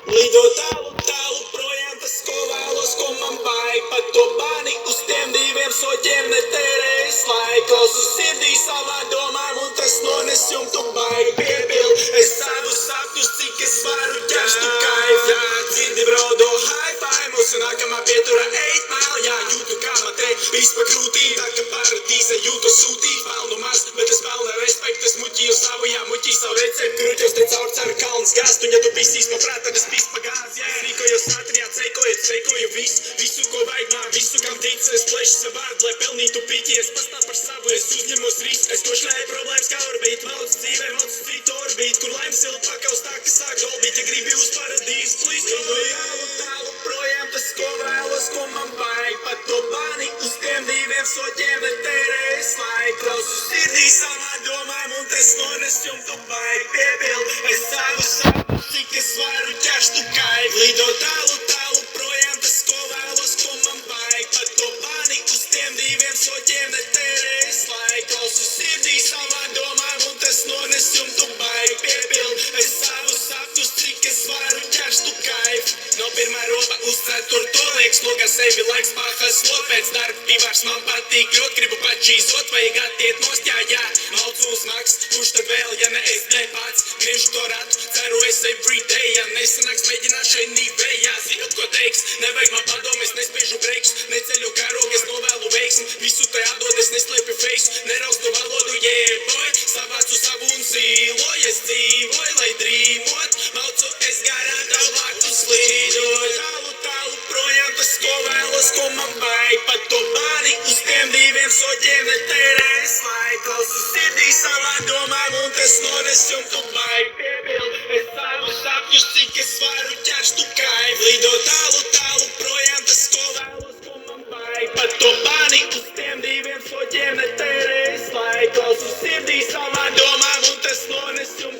Lido tālu projām, tas ko vēlos, ko man vajag. Pat to bani uz tiem diviem soķiem netērēs laiku. Klausu sirdī savā domām un tas nones jumtu baigi. Piepild es savus sapņus, cik es varu ķerstu kaifu. Jā, dzirdi brodo high five, mūsu nākamā pietura 8 mile. Jā, jūtu kā man te viss pa krūtīm, tā kā paradīze jūtu sūtīt. Pelnu maz, bet es pelnu respektu, es muķīju savu, jā, muķīju savu receptu. Kruķos te caur ceru kalns gastu, ja tu pisīs no prāta, tad es pis pagāzi. Jā, rīkojos ātrijā, ceikoju visu, ko vajag man, visu, kam tic. Es plešu savu vārdu, lai pelnītu piķi, es pastāv par savu, es uzņemos risku. Es košļēju problēmas kā orbīt, mauc dzīvē, mauc citu orbīt, kur laimes ilgi pakaus tā, ka sāk dolbīt. Ja gribi uz paradīzi, please, lido tālu projām, tas ko vēlos, ko man vajag. Pat to bani uz tiem diviem soķiem netērēs laiku. Klausu sirdī savā domām un tas nones jumtu baigi. Piepild es savus sapņus, cik es varu ķerstu kaifu. Lido tālu projām, tas ko vēlos, ko man vajag. Pat to bani uz tiem diviem soķiem netērēs laiku. Klausu sirdī savā domām un tas nones jumtu baigi. Piepild es savus sapņus, cik es varu ķerstu kaifu. No pirmā roba uz ceturto liekas, logā sevi laiks pahaslo. Pēc darba pivārs man patīk, jūt gribu pačīzot, vajag attiet nost, jā, malcu uz maks. Kurš tad vēl, ja ne es ne pats, griežu to ratu, ceru es everyday. Ja nesanāks, mēģināšu anyway, zinu, ko teiks. Nevajag man padomu, es nespiežu breiks, neceļu karogu, es novēlu veiksmi. Visu te atdod, es neslēpju face, nerakstu valodu, yeah, boy. Savācu savu un zīloju, es dzīvoju, lai drīmot. Malcu es garām tālāk tu slīdot. Tālu projām, tas ko vēlos, ko man vajag. Pat to bani uz tiem diviem soķiem netērēs laiku. Klausu sirdī savā domām un tas nones jumtu baigi. Piepild es savus sapņus, cik es varu ķerstu kaifu. Lido tālu projām, tas ko vēlos, ko man vajag. Pat to bani uz tiem diviem soķiem netērēs laiku. Klausu sirdī savā domām un tas nones jumtu